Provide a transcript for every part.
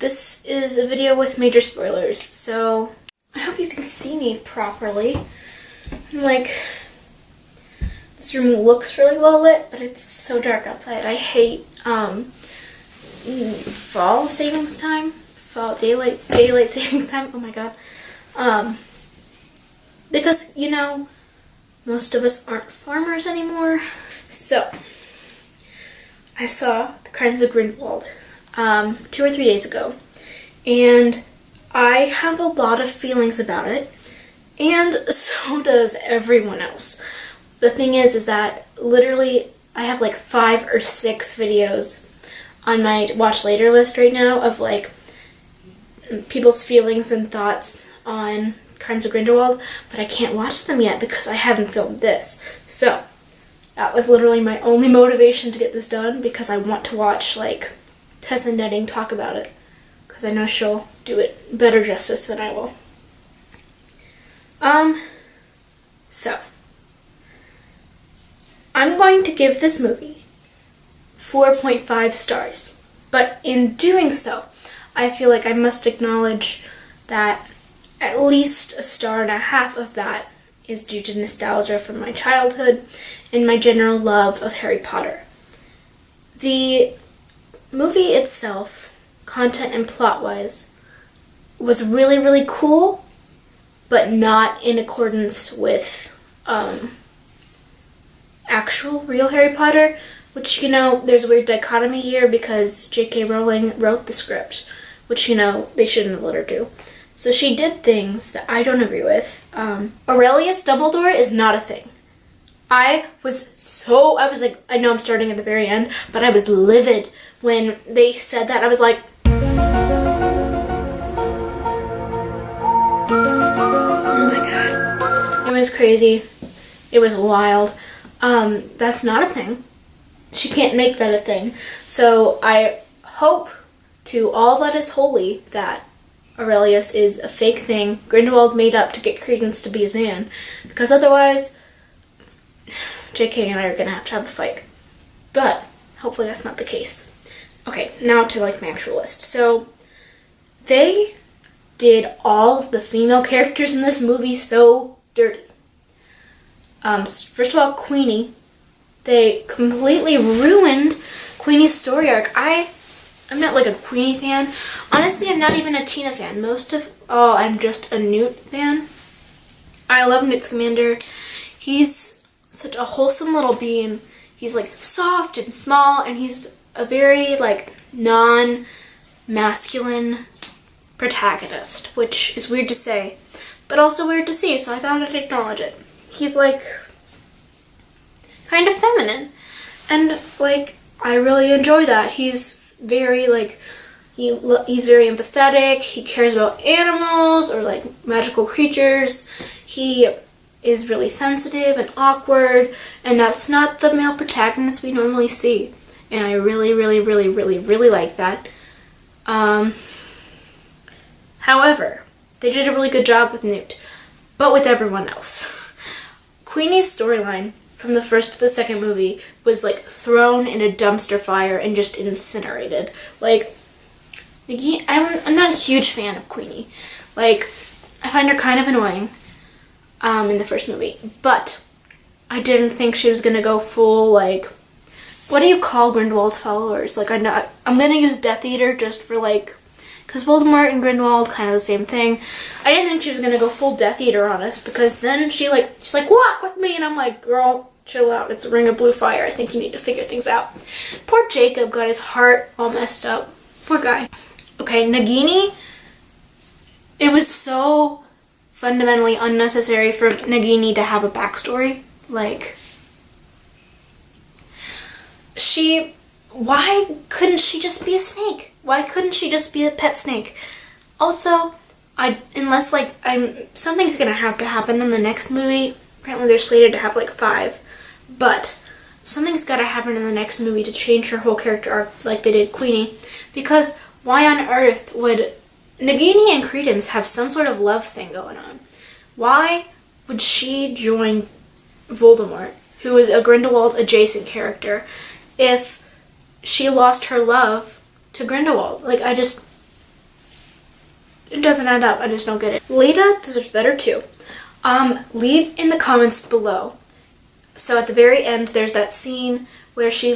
This is a video with major spoilers, so I hope you can see me properly. This room looks really well lit, but it's so dark outside. I hate fall savings time, daylight savings time. Oh my god. Because most of us aren't farmers anymore. So I saw The Crimes of Grindewald 2 or 3 days ago, and I have a lot of feelings about it, and so does everyone else. The thing is that literally I have like 5 or 6 videos on my watch later list right now of like people's feelings and thoughts on Crimes of Grindelwald, but I can't watch them yet because I haven't filmed this. So that was literally my only motivation to get this done, because I want to watch like Tessa Netting talk about it, because I know she'll do it better justice than I will. So I'm going to give this movie 4.5 stars, but in doing so, I feel like I must acknowledge that at least 1.5 stars of that is due to nostalgia from my childhood and my general love of Harry Potter. The movie itself, content and plot-wise, was really, really cool, but not in accordance with actual real Harry Potter, which, there's a weird dichotomy here because J.K. Rowling wrote the script, which, they shouldn't have let her do. So she did things that I don't agree with. Aurelius Dumbledore is not a thing. I was like, I know I'm starting at the very end, but I was livid when they said that. I was like, oh my god. It was crazy. It was wild. That's not a thing. She can't make that a thing. So I hope to all that is holy that Aurelius is a fake thing Grindelwald made up to get Credence to be his man, because otherwise JK and I are gonna have to have a fight. But hopefully that's not the case. Okay, now to my actual list. So they did all of the female characters in this movie so dirty. First of all, Queenie. They completely ruined Queenie's story arc. I'm not like a Queenie fan. Honestly, I'm not even a Tina fan. I'm just a Newt fan. I love Newt Scamander. He's such a wholesome little being. He's soft and small, and he's a very non-masculine protagonist, which is weird to say, but also weird to see, so I thought I'd acknowledge it. He's kind of feminine, and I really enjoy that. He's very he's very empathetic. He cares about animals or magical creatures. He is really sensitive and awkward, and that's not the male protagonist we normally see, and I really, really, really, really, really like that. However, they did a really good job with Newt, but with everyone else. Queenie's storyline from the first to the second movie was thrown in a dumpster fire and just incinerated. I'm not a huge fan of Queenie. I find her kind of annoying in the first movie, but I didn't think she was gonna go full what do you call Grindelwald's followers? I'm gonna use Death Eater just for because Voldemort and Grindelwald kind of the same thing. I didn't think she was gonna go full Death Eater on us, because then she's like, walk with me, and I'm like, girl, chill out. It's a ring of blue fire. I think you need to figure things out. Poor Jacob got his heart all messed up. Poor guy. Okay, Nagini. It was so fundamentally unnecessary for Nagini to have a backstory. Why couldn't she just be a snake? Why couldn't she just be a pet snake? Also, something's gonna have to happen in the next movie. Apparently they're slated to have 5, but something's gotta happen in the next movie to change her whole character arc like they did Queenie, because why on earth would Nagini and Credence have some sort of love thing going on? Why would she join Voldemort, who is a Grindelwald adjacent character, if she lost her love to Grindelwald? it doesn't add up. I just don't get it. Lita deserves better too. Leave in the comments below. So at the very end, there's that scene where she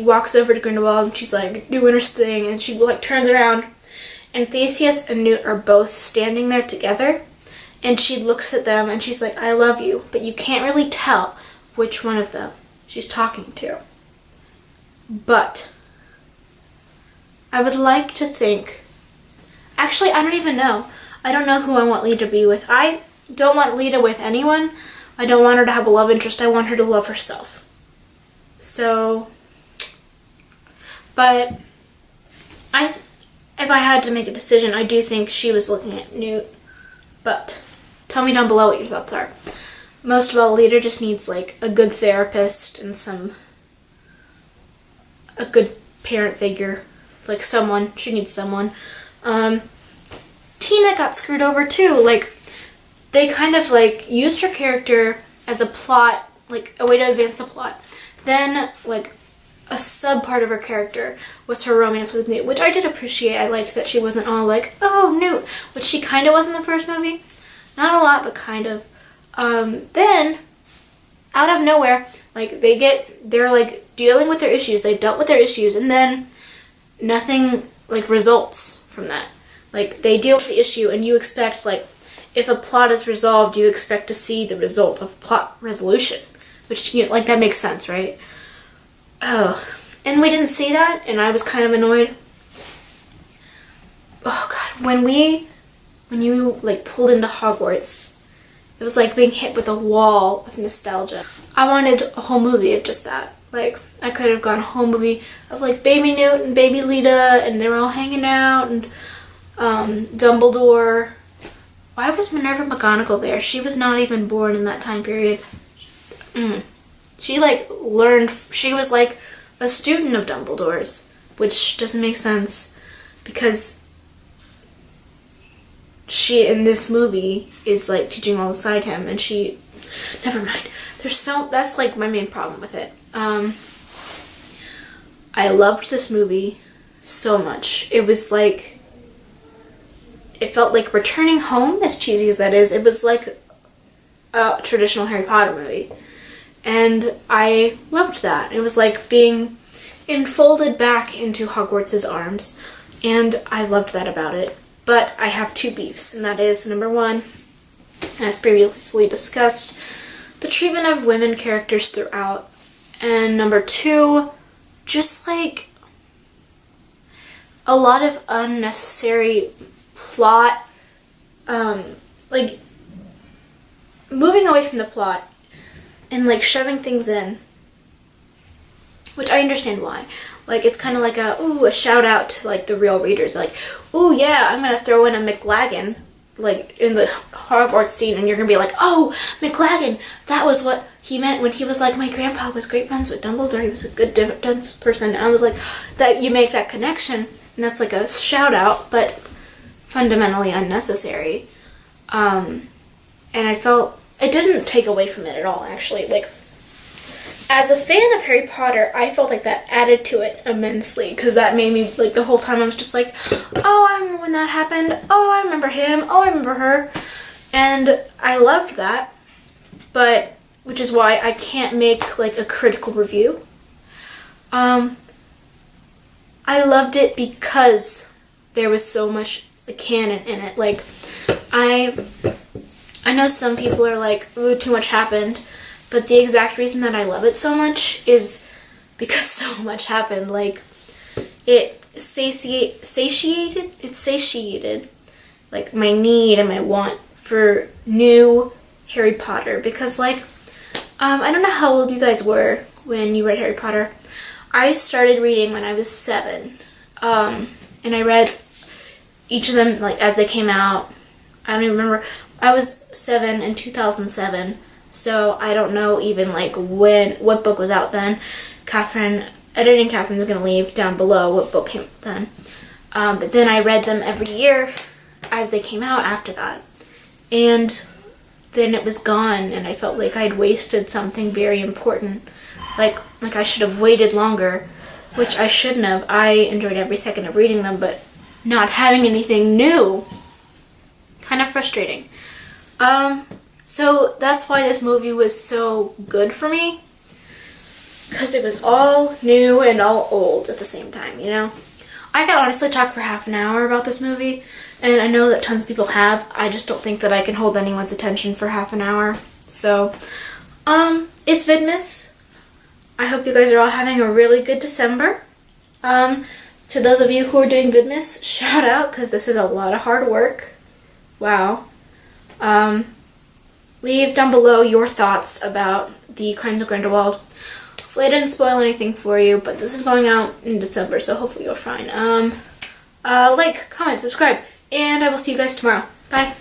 walks over to Grindelwald and she's like doing her thing, and she like turns around, and Theseus and Newt are both standing there together, and she looks at them and she's like, I love you, but you can't really tell which one of them she's talking to. But I would like to think, actually, I don't even know. I don't know who I want Lita to be with. I don't want Lita with anyone. I don't want her to have a love interest. I want her to love herself. So, but if I had to make a decision, I do think she was looking at Newt. But tell me down below what your thoughts are. Most of all, Lita just needs like a good therapist and a good parent figure. Like someone. She needs someone. Tina got screwed over too. Like, they kind of like used her character as a plot, like a way to advance the plot. Then like a sub part of her character was her romance with Newt, which I did appreciate. I liked that she wasn't all like, oh, Newt, which she kind of was in the first movie. Not a lot, but kind of. Then, out of nowhere, like they're like dealing with their issues. They've dealt with their issues, and then nothing like results from that. Like, they deal with the issue, and you expect, like, if a plot is resolved, you expect to see the result of plot resolution. Which, you know, like, that makes sense, right? Oh. And we didn't see that, and I was kind of annoyed. Oh, God. When you, like, pulled into Hogwarts, it was like being hit with a wall of nostalgia. I wanted a whole movie of just that. Like, I could have gone a whole movie of, like, baby Newt and baby Lita, and they were all hanging out, and Dumbledore. Why was Minerva McGonagall there? She was not even born in that time period. She like learned, she was like a student of Dumbledore's, which doesn't make sense because she in this movie is like teaching alongside him, and she, never mind. That's like my main problem with it. I loved this movie so much. It was like, it felt like returning home, as cheesy as that is. It was like a traditional Harry Potter movie. And I loved that. It was like being enfolded back into Hogwarts' arms. And I loved that about it. But I have two beefs, and that is, number one, as previously discussed, the treatment of women characters throughout. And number two, just like a lot of unnecessary plot, like moving away from the plot and like shoving things in, which I understand why. Like, it's kind of like a shout out to like the real readers, like, ooh yeah, I'm gonna throw in a McLaggen like in the Hogwarts scene, and you're gonna be like, oh, McLaggen, that was what he meant when he was like, my grandpa was great friends with Dumbledore, he was a good defense person. And I was like, that you make that connection, and that's like a shout out, but fundamentally unnecessary. And I felt it didn't take away from it at all, actually. Like, as a fan of Harry Potter, I felt like that added to it immensely, because that made me, like, the whole time I was just like, oh, I remember when that happened, oh, I remember him, oh, I remember her, and I loved that, but, which is why I can't make, like, a critical review. I loved it because there was so much canon in it. Like, I know some people are like, ooh, too much happened, but the exact reason that I love it so much is because so much happened. Like, it satiated like my need and my want for new Harry Potter, because like, I don't know how old you guys were when you read Harry Potter. I started reading when I was 7, and I read each of them like as they came out. I don't even remember. I was 7 in 2007, so I don't know even like what book was out then. Editing Catherine's gonna leave down below what book came out then. But then I read them every year as they came out after that, and then it was gone, and I felt like I'd wasted something very important. Like I should have waited longer, which I shouldn't have. I enjoyed every second of reading them, but not having anything new kind of frustrating. So that's why this movie was so good for me, because it was all new and all old at the same time, you know? I could honestly talk for half an hour about this movie, and I know that tons of people have. I just don't think that I can hold anyone's attention for half an hour. So, it's Vidmas. I hope you guys are all having a really good December. To those of you who are doing Vidmas, shout out, because this is a lot of hard work. Wow. Leave down below your thoughts about the Crimes of Grindelwald. Hopefully I didn't spoil anything for you, but this is going out in December, so hopefully you're fine. Like, comment, subscribe, and I will see you guys tomorrow. Bye.